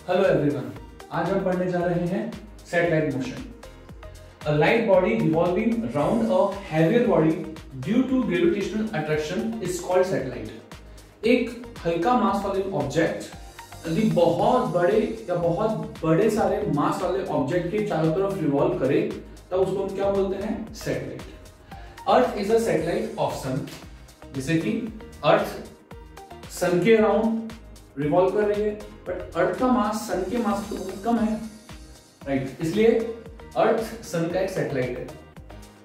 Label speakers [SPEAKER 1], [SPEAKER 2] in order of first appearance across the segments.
[SPEAKER 1] Hello everyone, आज हम पढ़ने जा रहे हैं satellite motion. A light body revolving around a heavier body due to gravitational attraction is called satellite. एक हल्का मास वाले ऑब्जेक्ट यदि बहुत बड़े सारे मास वाले ऑब्जेक्ट के चारों तरफ रिवॉल्व करे तब उसको हम क्या बोलते हैं? Satellite. Earth is a satellite of sun. जैसे कि अर्थ सन के अराउंड रिवॉल्व कर रही है, बट अर्थ का मास सन के मास से बहुत कम है, राइट? इसलिए अर्थ सन का एक सैटेलाइट है,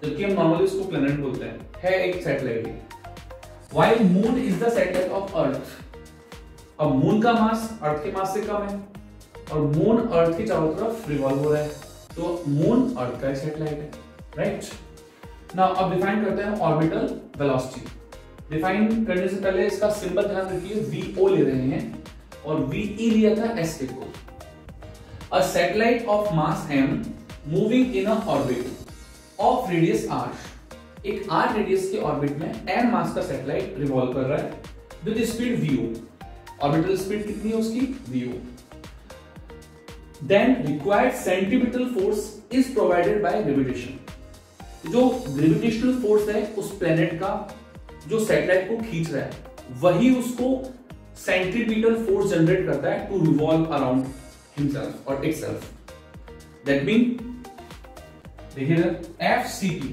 [SPEAKER 1] जबकि हम नॉर्मली उसको प्लैनेट बोलते हैं एक satellite. While moon is the satellite of अर्थ। अब मून का मास अर्थ के मास से कम है और मून अर्थ के चारों तरफ रिवॉल्व हो रहा है, तो मून अर्थ का एक सैटेलाइट है, राइट? नाउ अब डिफाइन करते हैं ऑर्बिटल वेलोसिटी। डिफाइन करने से पहले इसका सिंबल ध्यान रखिए, VO ले रहे हैं और VE लिया था S के को। A satellite of mass m moving in a orbit of radius r। एक r रेडियस के ऑर्बिट में m मास का सैटेलाइट रिवॉल्व कर रहा है with speed VO। Orbital speed कितनी है उसकी? VO। Then required centripetal force is provided by gravitation. जो ग्रेविटेशनल फोर्स है उस प्लेनेट का जो सैटेलाइट को खींच रहा है, वही उसको सेंट्रीपिटल फोर्स जनरेट करता है टू रिवॉल्व अराउंड हिमसेल्फ और इटसेल्फ। दैट मीन देखिए FCT,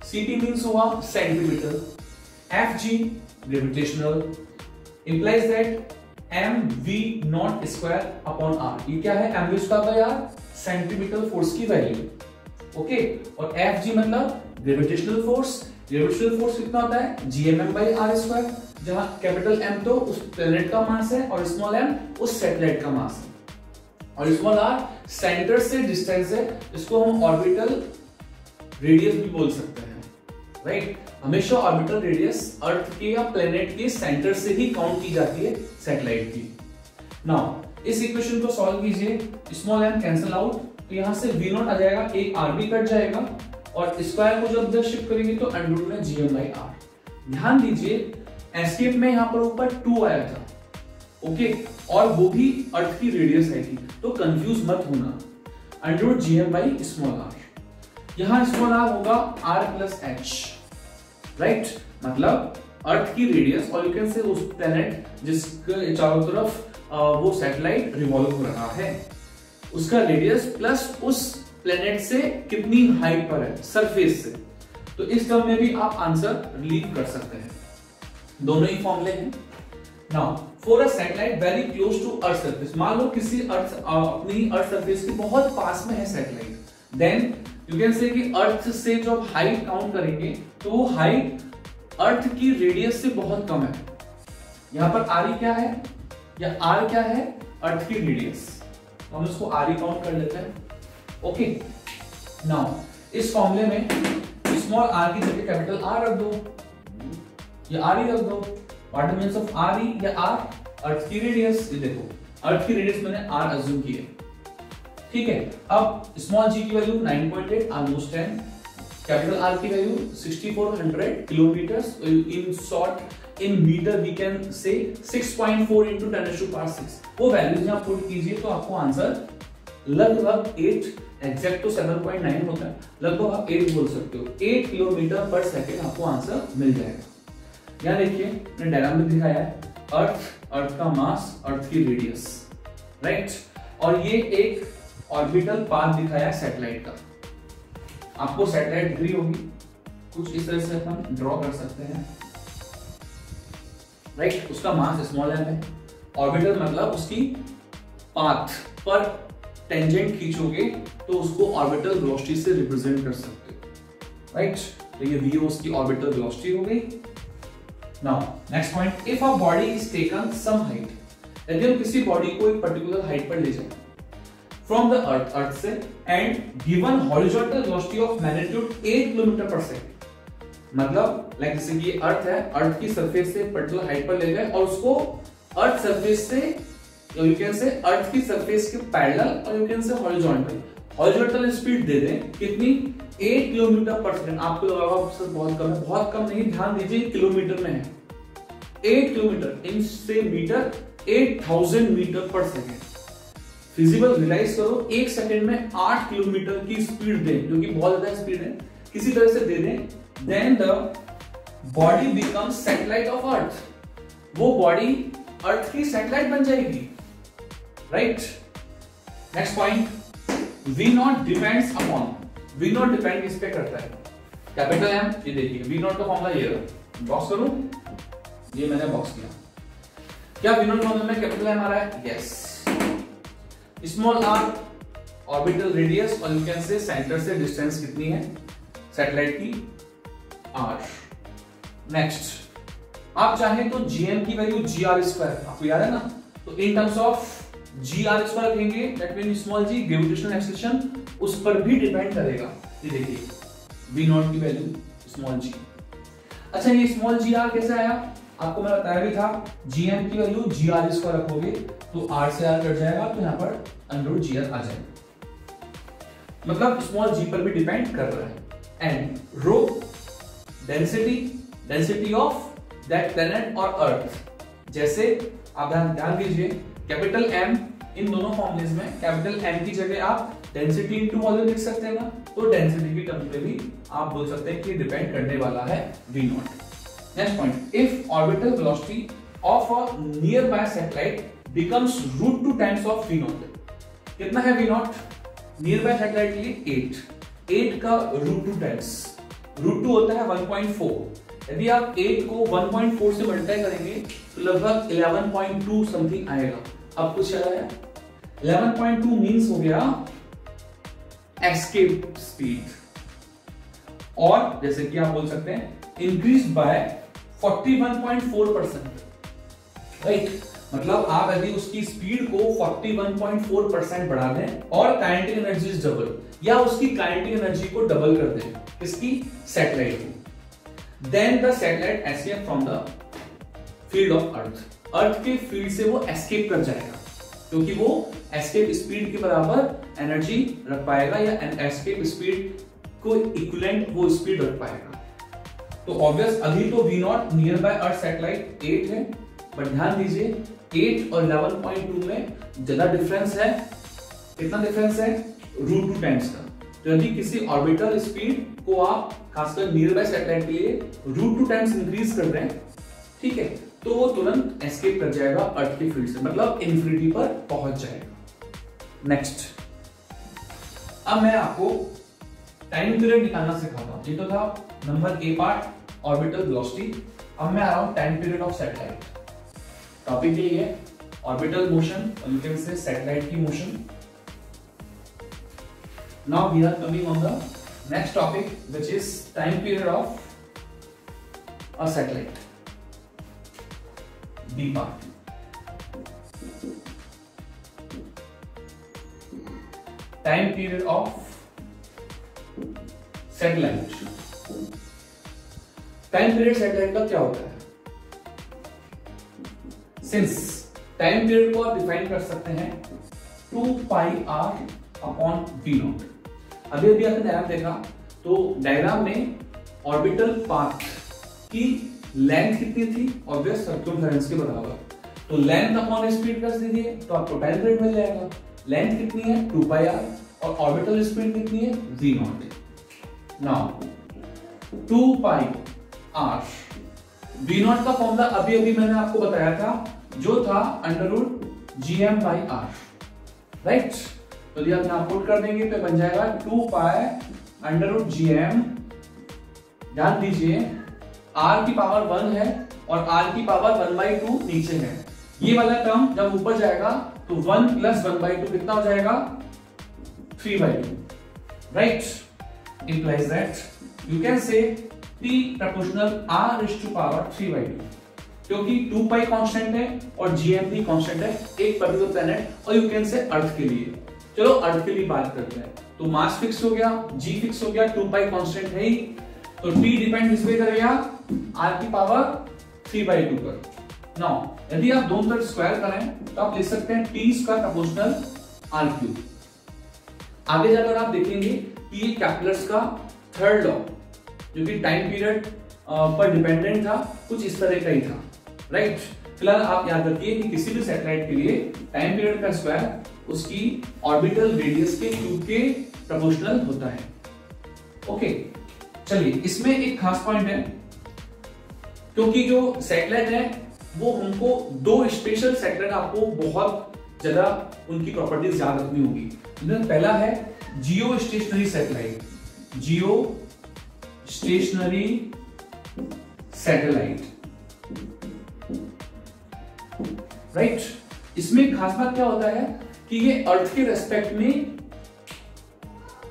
[SPEAKER 1] CT मींस हुआ centripetal, FG gravitational, implies that mv not square upon r। ये क्या है? mv square by r, centripetal force की वैल्यू, ओके? और FG मतलब ग्रेविटेशनल फोर्स। ग्रेविटेशनल फोर्स कितना होता है? gmm by r स्क्वायर, जहां कैपिटल M तो उस प्लेनेट का मास है और स्मॉल m उस सैटेलाइट का मास है, और स्मॉल r सेंटर से डिस्टेंस है, इसको हम ऑर्बिटल रेडियस भी बोल सकते हैं, राइट? हमेशा ऑर्बिटल रेडियस अर्थ के या प्लेनेट के सेंटर से ही काउंट की जाती है सैटेलाइट की। नाउ इस इक्वेशन को सॉल्व कीजिए, स्मॉल m कैंसिल आउट, तो यहां से v नॉट आ जाएगा, एक r भी कट जाएगा और स्क्वायर को जब इधर शिफ्ट करेंगे तो अंडर में gm by r। ध्यान दीजिए एस्केप में यहां पर ऊपर 2 आया था, ओके? और वो भी अर्थ की रेडियस है थी, तो कंफ्यूज मत होना। Under gm by small r, यहां स्मॉल r होगा r प्लस h, राइट? मतलब अर्थ की रेडियस और यू कैन से उस प्लेनेट जिसके चारों तरफ वो सैटेलाइट रिवॉल्व हो रहा है, उसका रेडियस प्लस उस प्लेनेट से कितनी हाइट पर है, सरफेस से। तो इस टर्म में भी आप आंसर रिलीव कर सकते हैं, दोनों ही फॉर्मूले हैं। Now for a satellite very close to earth surface, मान लो किसी अपनी अर्थ सरफेस के बहुत पास में है सैटेलाइट, देन यू कैन से कि अर्थ से जब हाइट काउंट करेंगे तो वो हाइट अर्थ की रेडियस से बहुत कम है। यहां पर r क्या है या r क्या है? अर्थ की रेडियस, तो हम इसको r काउंट कर लेते हैं, ओके? नाउ इस फॉर्मूले में स्मॉल r की जगह कैपिटल R रख दो या r ही रख दो। व्हाट मींस ऑफ r या r? अर्थ की रेडियस। ये देखो अर्थ की रेडियस मैंने r अज्यूम की है, ठीक है? अब स्मॉल g की वैल्यू 9.8 ऑलमोस्ट 10, कैपिटल R की value 6400 kilometres, in short in metre we can say 6.4 into 10⁻⁶। वो वैल्यूज यहां पुट कीजिए तो आपको आंसर लगभग 8, एग्जैक्ट तो 7.9 होता है, लगभग आप 8 बोल सकते हो, 8 किलोमीटर पर सेकेंड आपको आंसर मिल जाएगा। यहां देखिए मैंने डायग्राम में दिखाया है अर्थ का मास, अर्थ की रेडियस, राइट? और ये एक ऑर्बिटल पाथ दिखाया है सैटेलाइट का। आपको सैटेलाइट दिख रही होगी, कुछ इस तरह से हम ड्रॉ कर सकते हैं, राइट? उसका मास स्मॉल m है, ऑर्बिटल मतलब उसकी पाथ पर टेंजेंट खींचोगे तो उसको ऑर्बिटल वेलोसिटी से रिप्रेजेंट कर सकते हो, राइट? तो ये v उसकी ऑर्बिटल वेलोसिटी हो गई। Now next point, if a body is taken some height, यदि हम किसी बॉडी को एक पर्टिकुलर हाइट पर ले जाएं फ्रॉम द अर्थ से and given horizontal velocity of magnitude 8 kilometre पर सेकंड, मतलब लाइक जैसे कि अर्थ है, अर्थ की सरफेस से पर्टिकुलर हाइट पर ले गए और उसको अर्थ सरफेस से यू कैन से अर्थ की सरफेस के पैरेलल और you can say horizontal speed दे दें कितनी? 8 किलोमीटर पर सेकंड। आपको लगा सर बहुत कम है, बहुत कम नहीं, ध्यान दीजिए किलोमीटर में है। 8 किलोमीटर इंच से मीटर 8000 मीटर पर सेकेंड। फिजिबल रियलाइज करो, 1 सेकंड में 8 किलोमीटर की स्पीड दें, जो कि बहुत ज्यादा स्पीड है, किसी तरह से दे दें, then the body becomes satellite of earth, वो बॉडी अर्थ की सैटेलाइट बन जाएगी, right. Next point, V naught depends upon, V naught depend किस पे करता है, कैपिटल एम, ये देखिए वी नॉट का फॉर्मूला ये है, बॉक्स करूं, ये मैंने बॉक्स किया, क्या वी नॉट फॉर्मूला में कैपिटल एम आ रहा है, yes. Small r orbital radius, और यू कैन से सेंटर से डिस्टेंस कितनी है सैटेलाइट की, आर। नेक्स्ट, आप चाहें तो जीएम की वैल्यू जी आर स्क्वायर, आपको याद है ना, तो in terms of G R square रखेंगे, that mean small G gravitational acceleration उस पर भी डिपेंड करेगा, ये देखिए वी नॉट की वैल्यू स्मॉल जी। अच्छा, ये स्मॉल जी आर कैसे आया, आपको मैं बताया भी था, जीएम की वैल्यू जी आर स्क्वायर रखोगे तो आर से आर कट जाएगा, तो यहाँ पर अंडर जी आर आ जाएगा, मतलब स्मॉल जी पर भी डिपेंड कर रहा है। And rho density of that planet और अर्थ, जैसे आप ध्यान दीजिए कैपिटल एम इन दोनों फॉर्मूलेज में, कैपिटल एम की जगह आप डेंसिटी इनटू वॉल्यूम लिख सकते हैं ना, तो डेंसिटी की टर्म पे भी आप बोल सकते हैं कि डिपेंड करने वाला है V naught. Next point, if orbital velocity of a near by satellite becomes √2 times of V naught, कितना है V naught near by satellite के लिए 8 का √2 टाइम्स, √2 होता है 1.4, यदि आप 8 को 1.4 से मल्टीप्लाई करेंगे तो लगभग 11.2 समथिंग आएगा। अब कुछ आया 11.2 मींस हो गया एस्केप स्पीड, और जैसे कि आप बोल सकते हैं इंक्रीज बाय 41.4%, राइट। मतलब आप यदि उसकी स्पीड को 41.4% बढ़ा दें और काइनेटिक एनर्जी इज डबल, या उसकी काइनेटिक एनर्जी को डबल कर दें, किसकी सैटेलाइट को, then the satellite escape from the field of earth के फील्ड से वो एस्केप कर जाएगा, क्योंकि वो एस्केप स्पीड के बराबर एनर्जी रख पाएगा, या एस्केप स्पीड को इक्विवेलेंट वो स्पीड रख पाएगा। तो ऑब्वियस अभी तो V naught near by earth satellite 8 है, बट ध्यान दीजिए 8 और 11.2 में ज्यादा डिफरेंस है, कितना डिफरेंस है √2 टाइम्स का। तो यदि किसी ऑर्बिटल स्पीड को आप खासकर नियर बाय सैटेलाइट के लिए √2 टाइम्स इंक्रीज कर रहे हैं, ठीक है, तो वो तुरंत एस्केप कर जाएगा अर्थ की फील्ड से, मतलब इन्फिनिटी पर पहुंच जाएगा। नेक्स्ट, अब मैं आपको टाइम पीरियड निकालना सिखाता हूं। ये तो था number A part orbital velocity, अब मैं आ रहा हूं time period of satellite. Topic यही है ऑर्बिटल मोशन, और यू कैन से सैटेलाइट की motion. Now we are coming on the next topic which is time period of a satellite, B part. Time period of satellite, time period satellite का क्या होता है, since time period को आप define कर सकते हैं 2πr/v0। अभी अभी आपने डायग्राम देखा, तो डायग्राम में ऑर्बिटल पाथ की लेंथ कितनी थी, ऑब्वियस सर्कुलर डिस्टेंस के बराबर, तो लेंथ अपॉन स्पीड कर दीजिए तो आपको टाइम पीरियड मिल जाएगा। लेंथ कितनी है 2πr, और ऑर्बिटल स्पीड कितनी है v0। नाउ 2πr, v0 का फॉर्मूला अभी अभी मैंने आपको बताया था, जो था √gm/r, राइट। तो यदि आप यहां पुट कर देंगे तो बन जाएगा 2π√gm। ध्यान दीजिए r की पावर 1 है और r की पावर 1/2 नीचे है, ये वाला टर्म जब ऊपर जाएगा तो 1 + 1/2 कितना हो जाएगा 3/2, right. implies that you can say p proportional r⁻3/2, क्योंकि 2π कांस्टेंट है और gm भी कांस्टेंट है एक पर्टिकुलर प्लैनेट, और यू कैन से अर्थ के लिए। चलो अर्थ के लिए बात करते हैं, तो मास फिक्स हो गया, g फिक्स हो गया, 2π कांस्टेंट है ही, तो t डिपेंड किस पे करेगा r की पावर 3/2 पर। नाउ यदि आप दोनों तरफ स्क्वायर करें तो आप लिख सकते हैं t² प्रोपोर्शनल r³। आगे जाकर आप देखेंगे कि ये कैप्लर्स का थर्ड लॉ, जो कि टाइम पीरियड पर डिपेंडेंट था, कुछ इस तरह का ही था, राइट। फिलहाल आप याद रखिए कि किसी भी सैटेलाइट के लिए टाइम पीरियड का स्क्वायर उसकी ऑर्बिटल रेडियस के क्यूब के प्रोपोर्शनल होता है। ओके, चलिए इसमें एक खास पॉइंट है, क्योंकि जो सैटेलाइट है वो हमको दो स्पेशल सैटेलाइट आपको बहुत ज्यादा उनकी प्रॉपर्टीज याद रखनी होगी। पहला है जियो स्टेशनरी सैटेलाइट, जियो स्टेशनरी सैटेलाइट, राइट। इसमें खास बात क्या होता है कि ये अर्थ के रेस्पेक्ट में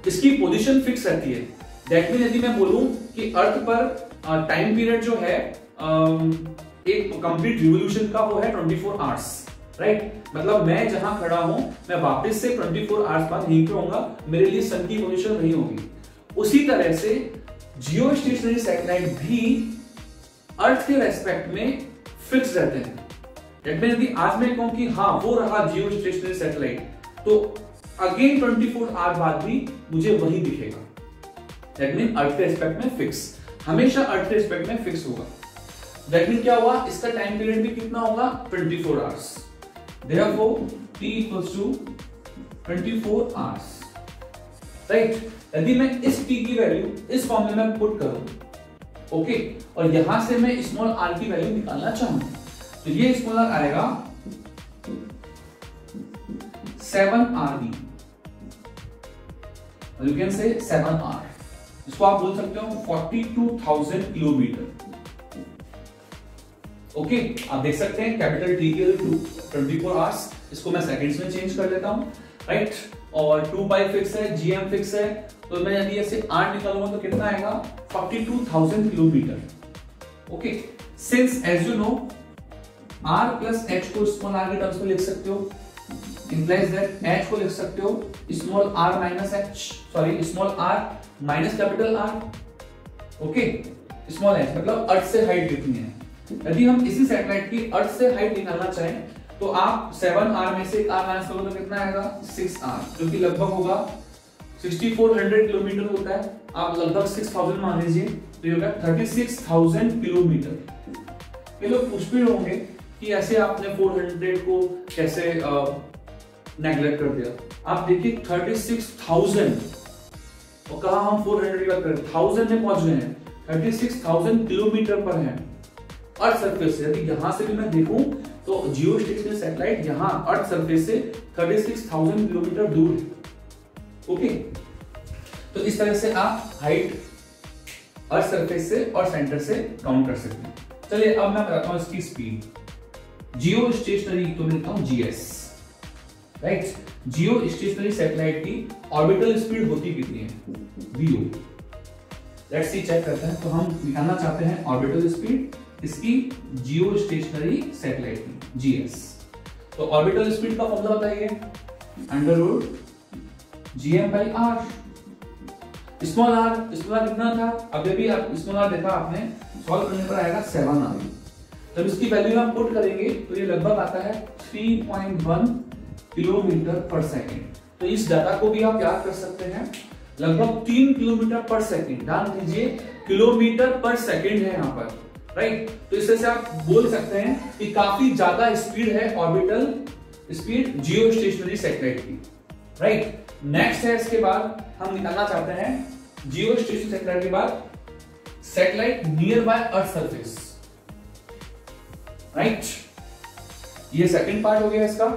[SPEAKER 1] इसकी पोजीशन फिक्स रहती है। दैट मीन यदि मैं बोलूं कि अर्थ पर टाइम पीरियड जो है एक कंप्लीट रिवोल्यूशन का वो है 24 आवर्स, राइट। मतलब मैं जहां खड़ा हूं मैं वापस से 24 आवर्स बाद यहीं पे होऊंगा, मेरे लिए सन की पोजीशन वही होगी। उसी तरह से जियो स्टेशनरी सैटेलाइट भी अर्थ के रेस्पेक्ट में फिक्स रहते हैं। यदि आज मैं कहूं कि हाँ वो रहा जियो स्टेशनरी सैटेलाइट, तो अगेन 24 आवर बाद भी मुझे वही दिखेगा। दैट मीन अर्थ के रेस्पेक्ट में फिक्स, हमेशा अर्थ के रेस्पेक्ट में फिक्स होगा। दैट मीन क्या हुआ, इसका टाइम पीरियड भी कितना होगा 24 hours. Therefore t equals to 24 hours, right. यदि मैं इस t की वैल्यू इस फॉर्मूले में पुट करूं, ओके, और यहां से मैं स्मॉल r की वैल्यू निकालना चाहूं, तो ये स्मॉल r आएगा 7rd, यू कैन से 7r, इसको आप बोल सकते हो 42,000 किलोमीटर। ओके, आप देख सकते हैं कैपिटल टी के 24 आवर्स, इसको मैं सेकंड्स में चेंज कर लेता हूं, राइट। और 2 पाई फिक्स है, जीएम फिक्स है, तो मैं यदि ऐसे 8 निकालूंगा तो कितना आएगा 42,000 kilometre. Okay, since as you know r plus h को स्मॉल r के टर्म्स में लिख सकते हो, इंप्लाइज दैट h को लिख सकते हो small r minus h, sorry small r minus capital R। Okay, small h मतलब अर्थ से हाइट कितनी है। यदि हम इसी सैटेलाइट की अर्थ से हाइट निकालना चाहें तो आप 7r में से r माइनस करोगे तो कितना आएगा 6r, जो कि लगभग होगा 6400 किलोमीटर होता है, आप लगभग 6000 मान लीजिए, तो ये होगा 36,000 किलोमीटर। ये लोग पूछ भी होंगे कि ऐसे आपने 400 को कैसे नेग्लेक्ट कर दिया। आप देखिए 36,000, और कहा हम 400 की बात करें, 1000 में पहुंच गए हैं, 36,000 किलोमीटर पर है अर्थ सरफेस से। यदि यहां से भी मैं देखूं तो जियो स्टेशनरी सैटेलाइट यहां अर्थ सरफेस से 36,000 किलोमीटर दूर है। ओके, तो इस तरह से आप हाइट अर्थ सरफेस से और सेंटर से काउंट कर सकते हैं। चलिए अब मैं बताता हूं इसकी स्पीड। जियो स्टेशनरी तो मैं लिखता हूं जीएस, राइट। जियो स्टेशनरी सैटेलाइट की ऑर्बिटल स्पीड होती कितनी है, वीओ। लेट्स सी, चेक करते हैं। तो हम निकालना चाहते हैं ऑर्बिटल स्पीड इसकी जियो स्टेशनरी सैटेलाइट की, जीएस। तो ऑर्बिटल स्पीड का फॉर्मूला बताइए, √gm/r। स्मॉल r कितना था, अभी भी आप स्मॉल r देखा आपने, सॉल्व करने पर आएगा 7r। जब इसकी वैल्यू हम पुट करेंगे तो ये लगभग आता है 3.1 किलोमीटर पर सेकेंड। तो इस डाटा को भी आप याद कर सकते हैं, लगभग 3 किलोमीटर पर सेकेंड। ध्यान दीजिए किलोमीटर पर सेकेंड है यहाँ पर, राइट। तो इस तरह से आप बोल सकते हैं कि काफी ज्यादा स्पीड है ऑर्बिटल स्पीड जियो स्टेशनरी सैटेलाइट की, राइट। नेक्स्ट है, इसके बाद हम निकालना चाहते हैं जियो स्टेशनरी सैटेलाइट के बाद satellite near by earth surface, right. ये सेकंड पार्ट हो गया इसका।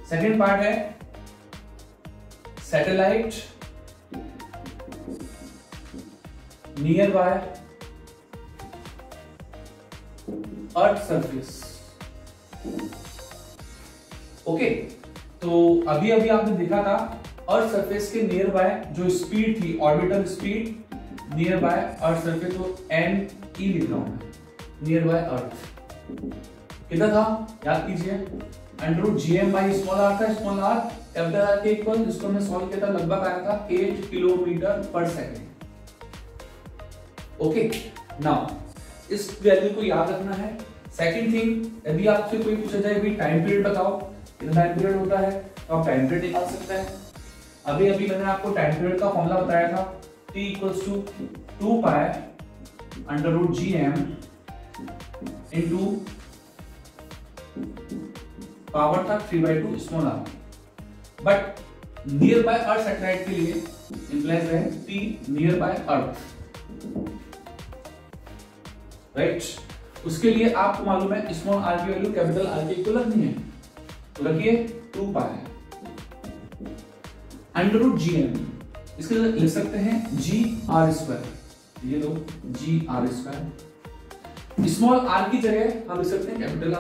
[SPEAKER 1] सेकंड पार्ट है satellite near by earth surface. Okay, तो अभी अभी आपने देखा था अर्थ सरफेस के नियर बाय जो स्पीड थी, orbital speed near by earth surface, तो NE लिख रहा हूं मैं, नियर बाय अर्थ कितना था याद कीजिए, √gm/r था। स्मॉल r कैपिटल R के इक्वल, जिसको मैं सॉल्व किया था लगभग आया था 8 किलोमीटर पर सेकेंड। ओके, नाउ इस वैल्यू को याद रखना है। सेकंड थिंग, यदि आपसे कोई पूछा जाए भी टाइम पीरियड बताओ, कितना टाइम पीरियड होता है, तो आप टाइम पीरियड निकाल सकते हैं। अभी अभी मैंने आपको टाइम पीरियड का फॉर्मूला बताया था, t = 2 पाई √gm into पावर था 3/2 small r, but near by earth satellite के लिए इंप्लाइज है P near by earth, right. उसके लिए आपको मालूम है स्मॉल r की वैल्यू कैपिटल R के इक्वल नहीं है, तो रखिए 2 पाई अंडर रूट GM, इसके लिए लिख सकते हैं GR², ये लो GR²। स्मॉल r की जगह हम लिख सकते हैं capital R,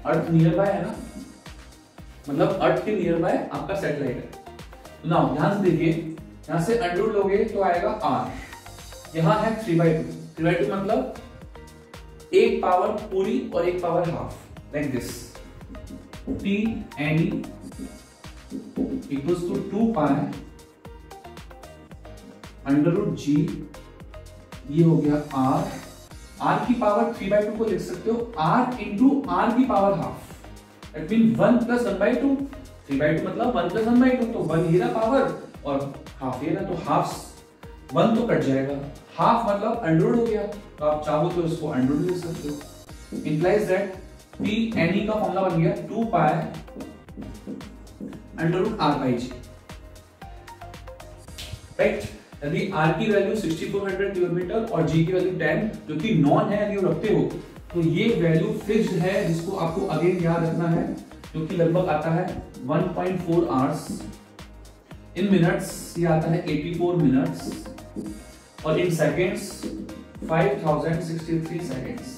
[SPEAKER 1] earth near by है ना, मतलब अर्थ के नियर बाय आपका सैटेलाइट है। नाउ ध्यान से देखिए, यहां से अंडर रूट लोगे तो आएगा r, यहां है 3/2 मतलब एक पावर पूरी और एक power half, like this P NE equals to 2 pi under root G, ये हो गया r की पावर 3/2 को लिख सकते हो r इंटू r की power half, that mean 1 plus 1/2, 3/2 मतलब 1 प्लस 1/2, तो 1 ही ना पावर और हाफ ये ना, तो हाफ 1 तो कट जाएगा, हाफ मतलब अंडर रूट हो गया, तो आप चाहो तो इसको अंडर रूट लिख सकते हो। इंप्लाइज दैट P NE का फॉर्मूला बन गया 2 pi under root r/g, right. यदि r की वैल्यू 6400 किलोमीटर और g की वैल्यू 10 जो कि नॉन है, यदि रखते हो तो ये वैल्यू फिक्स्ड है, जिसको आपको अगेन याद रखना है, जो कि लगभग आता है 1.4 आवर्स, इन मिनट्स ये आता है 84 मिनट्स, और इन सेकेंड्स 5063 सेकेंड्स,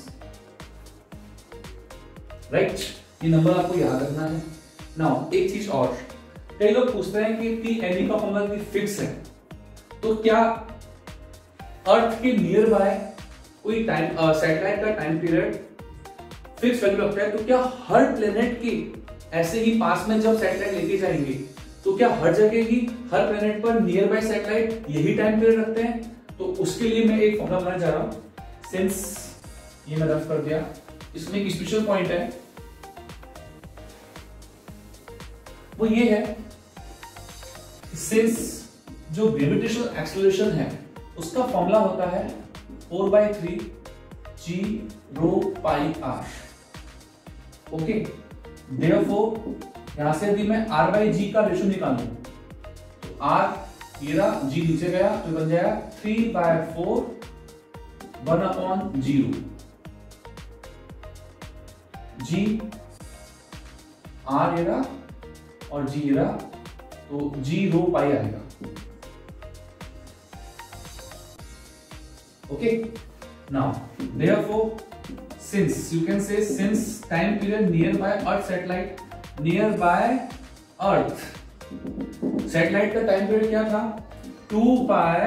[SPEAKER 1] राइट। ये नंबर आपको याद रखना है। नाउ एक चीज और, कई लोग पूछते हैं कि P NE का फॉर्मूला भी फिक्स है, तो क्या अर्थ के नियर बाय कोई टाइम सैटेलाइट का टाइम पीरियड फिक्स वैल्यू रखता है, तो क्या हर प्लेनेट के ऐसे ही पास में जब सैटेलाइट लेके जाएंगे तो क्या हर जगह ही हर प्लेनेट पर नियर बाय सैटेलाइट यही टाइम पीरियड रखते हैं? तो उसके लिए मैं एक फॉर्मूला बनाना चाह रहा हूं, सिंस ये मैं रफ कर दिया, इसमें एक स्पेशल पॉइंट है, वो ये है सिंस जो ग्रेविटेशनल एक्सेलरेशन है उसका फॉर्मूला होता है 4/3 g rho pi r, okay. Therefore यहां से यदि मैं r/g का रेशियो निकालूं तो r ये रहा, g नीचे गया तो बन जाएगा 3/4 1/0, g r ये रहा और g ये रहा, तो g rho pi आएगा, okay। Now therefore since you can say since time period nearby earth satellite nearby earth satellite का टाइम पीरियड क्या था 2 पाई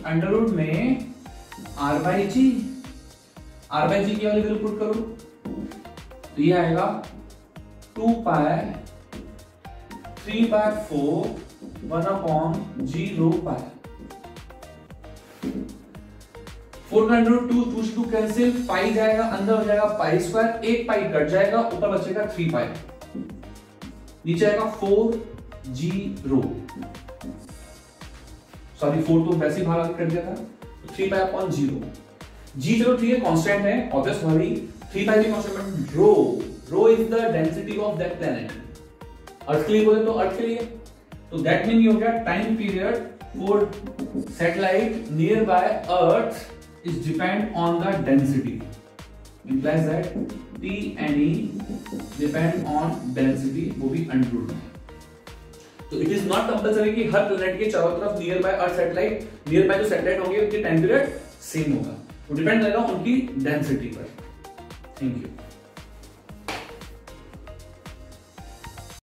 [SPEAKER 1] अंडर रूट में r/g की वैल्यू पुट करो तो ये आएगा 2 पाई 3/4 1/g rho pi, 402 2 कैंसिल, पाई जाएगा अंदर हो जाएगा पाई स्क्वायर, एक पाई कट जाएगा, ऊपर बचेगा 3 पाई, नीचे आएगा 4g रो, सॉरी 4 तो वैसे ही भाग कर दिया था, 3 पाई अपॉन 0, g जो ठीक है कांस्टेंट है ऑब्वियस वाली, 3 पाई भी constant, rho is the density of that planet, earth के लिए बोले तो अर्थ के लिए, तो दैट मीन ये हो गया time period for satellite near by earth is depend on the density, implies that P and E depend on density, वो भी अंडर रूट में। तो इट इज नॉट कंपल्सरी कि हर प्लैनेट के चारों तरफ near by earth satellite, near by जो satellite होंगे उनके टाइम पीरियड सेम होगा, वो डिपेंड करेगा उनकी डेंसिटी पर। Thank you.